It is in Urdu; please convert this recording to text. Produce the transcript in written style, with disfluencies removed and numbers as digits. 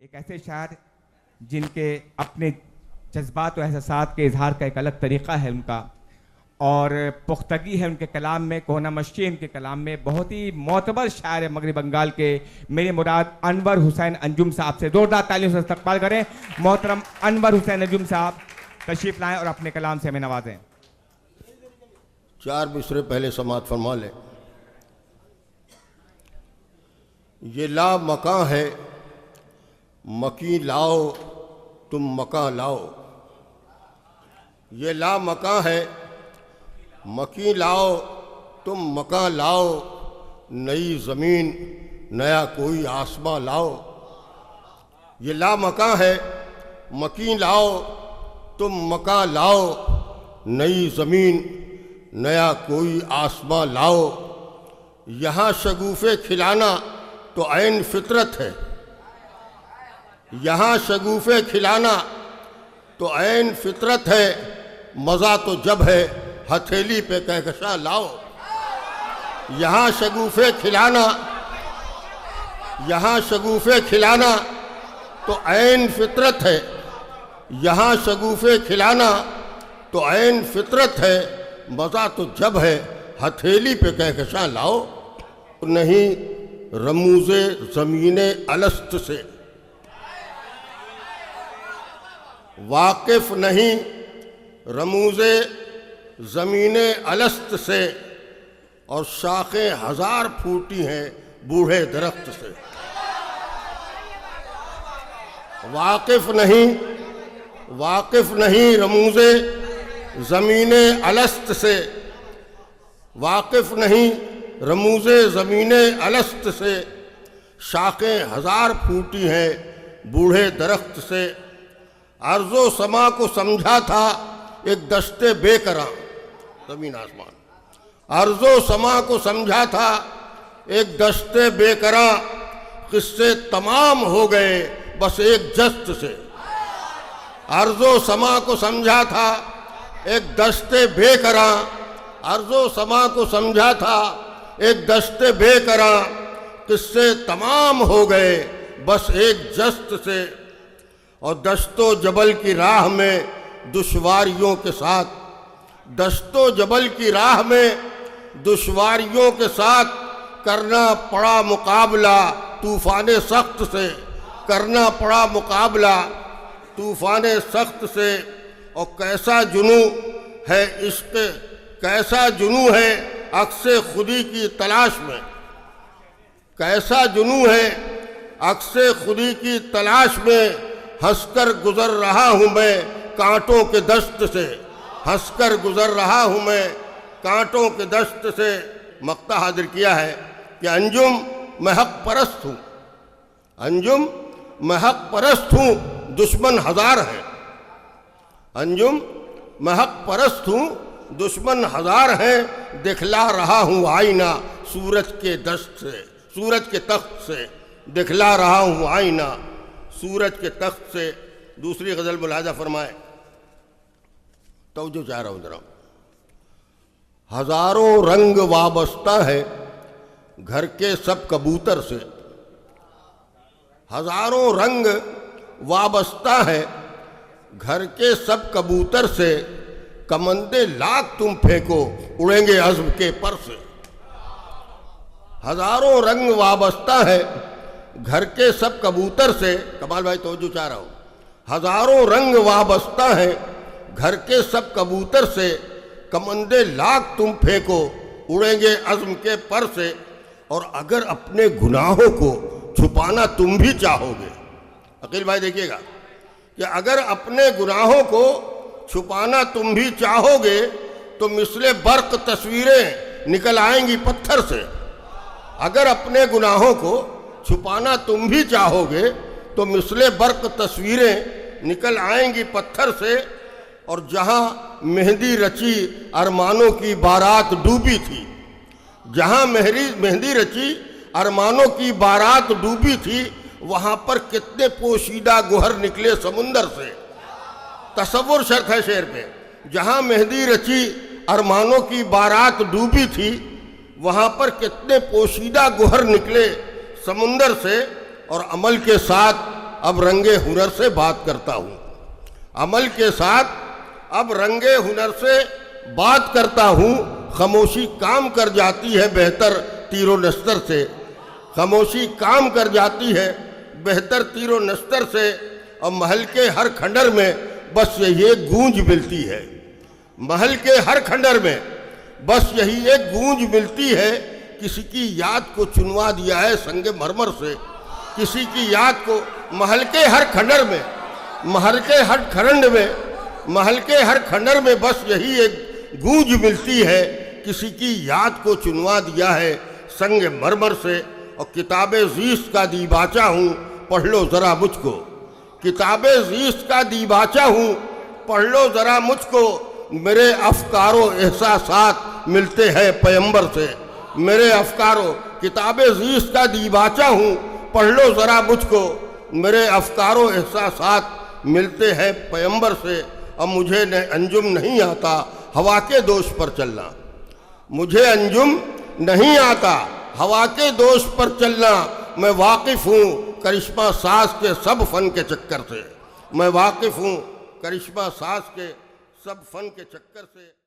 ایک ایسے شاعر جن کے اپنے جذبات و احساسات کے اظہار کا ایک الگ طریقہ ہے ان کا، اور پختگی ہے ان کے کلام میں، کوہنا مشی ان کے کلام میں. بہت ہی معتبر شاعر ہے مغرب بنگال کے، میرے مراد انور حسین انجم صاحب سے زوردار تعلیوں سے استقبال کریں. محترم انور حسین انجم صاحب تشریف لائیں اور اپنے کلام سے ہمیں نوازیں. 4 مصرے پہلے سماعت فرما لیں. یہ لا مکاں ہے مکیں لاؤ تم مکاں لاؤ. یہ لا مکاں ہے مکیں لاؤ تم مکاں لاؤ. نئی زمین نیا کوئی آسماں لاؤ. یہ لا مکاں ہے مکیں لاؤ تم مکاں لاؤ. نئی زمین نیا کوئی آسماں لاؤ. یہاں شگوفے کھلانا تو عین فطرت ہے. یہاں شگوفے کھلانا تو عین فطرت ہے. مزہ تو جب ہے ہتھیلی پہ کہکشاں لاؤ. یہاں شگوفے کھلانا تو عین فطرت ہے. یہاں شگوفے کھلانا تو عین فطرت ہے. مزہ تو جب ہے ہتھیلی پہ کہکشاں لاؤ. نہیں رموز زمین الست سے واقف نہیں رموز زمین الست سے. اور شاخیں 1000 پھوٹی ہیں بوڑھے درخت سے. واقف نہیں رموز زمین الست سے. واقف نہیں رموز زمین الست سے. شاخیں 1000 پھوٹی ہیں بوڑھے درخت سے. ارض و سما کو سمجھا تھا ایک دشت بے کراں. زمین آسمان. ارض و سما کو سمجھا تھا ایک دشت بے کراں. قصے تمام ہو گئے بس ایک جست سے. ارض و سما کو سمجھا تھا ایک دشت بے کراں. ارض و سما کو سمجھا تھا ایک دشت بے کراں. قصے تمام ہو گئے بس ایک جست سے. اور دشت و جبل کی راہ میں دشواریوں کے ساتھ دشت و جبل کی راہ میں دشواریوں کے ساتھ کرنا پڑا مقابلہ طوفان سخت سے. کرنا پڑا مقابلہ طوفان سخت سے. اور کیسا جنوں ہے عشق کیسا جنوں ہے عکس خودی کی تلاش میں. کیسا جنوں ہے عکس خودی کی تلاش میں. ہنس کر گزر رہا ہوں میں کانٹوں کے دشت سے. ہنس کر گزر رہا ہوں میں کانٹوں کے دشت سے. مقطع حاضر کیا ہے کہ انجم میں حق پرست ہوں. انجم میں حق پرست ہوں دشمن 1000 ہیں. انجم میں حق پرست ہوں دشمن 1000 ہیں. دکھلا رہا ہوں آئینہ سورج کے دشت سے. سورج کے تخت سے دکھلا رہا ہوں آئینہ سورج کے تخت سے. دوسری غزل ملاحظہ فرمائے. توجہ چاہ رہا ہوں ذرا. ہزاروں رنگ وابستہ ہے گھر کے سب کبوتر سے. ہزاروں رنگ وابستہ ہے گھر کے سب کبوتر سے. کمندے لاکھ تم پھینکو اڑیں گے عزم کے پر سے. ہزاروں رنگ وابستہ ہے گھر کے سب کبوتر سے. کمال بھائی توجہ چاہ رہا ہوں. ہزاروں رنگ وابستہ ہے گھر کے سب کبوتر سے. کمندے لاکھ تم پھینکو اڑیں گے عزم کے پر سے. اور اگر اپنے گناہوں کو چھپانا تم بھی چاہو گے. عقیل بھائی دیکھیے گا کہ اگر اپنے گناہوں کو چھپانا تم بھی چاہو گے تو مثل برق تصویریں نکل آئیں گی پتھر سے. اگر اپنے گناہوں کو چھپانا تم بھی چاہو گے تو مثل برق تصویریں نکل آئیں گی پتھر سے. اور جہاں مہندی رچی ارمانوں کی بارات ڈوبی تھی. جہاں مہندی رچی ارمانوں کی بارات ڈوبی تھی وہاں پر کتنے پوشیدہ گوہر نکلے سمندر سے. تصور شرط ہے شعر پہ. جہاں مہندی رچی ارمانوں کی بارات ڈوبی تھی وہاں پر کتنے پوشیدہ گوہر نکلے سمندر سے. اور عمل کے ساتھ اب رنگ ہنر سے بات کرتا ہوں، عمل کے ساتھ اب رنگ ہنر سے بات کرتا ہوں، خاموشی کام کر جاتی ہے بہتر تیر و نستر سے، خاموشی کام کر جاتی ہے بہتر تیر و نستر سے، اور محل کے ہر کھنڈر میں بس یہی ایک گونج ملتی ہے، محل کے ہر کھنڈر میں بس یہی ایک گونج ملتی ہے، کسی کی یاد کو چنوا دیا ہے سنگ مرمر سے، کسی کی یاد کو محل کے ہر کھنڈر میں، محل کے ہر کھنڈ میں، محل کے ہر کھنڈر میں بس یہی ایک گونج ملتی ہے، کسی کی یاد کو چنوا دیا ہے سنگ مرمر سے، اور کتاب زیست کا دیباچہ ہوں پڑھ لو ذرا مجھ کو، کتاب زیست کا دیباچہ ہوں پڑھ لو ذرا مجھ کو، میرے افکار و احساسات ملتے ہیں پیمبر سے، میرے افکار و کتاب زیست کا دیباچہ ہوں پڑھ لو ذرا مجھ کو، میرے افکار و احساسات ملتے ہیں پیمبر سے، اور مجھے انجم نہیں آتا ہوا کے دوش پر چلنا، مجھے انجم نہیں آتا ہوا کے دوش پر چلنا، میں واقف ہوں کرشمہ ساز کے سب فن کے چکر سے، میں واقف ہوں کرشمہ ساز کے سب فن کے چکر سے۔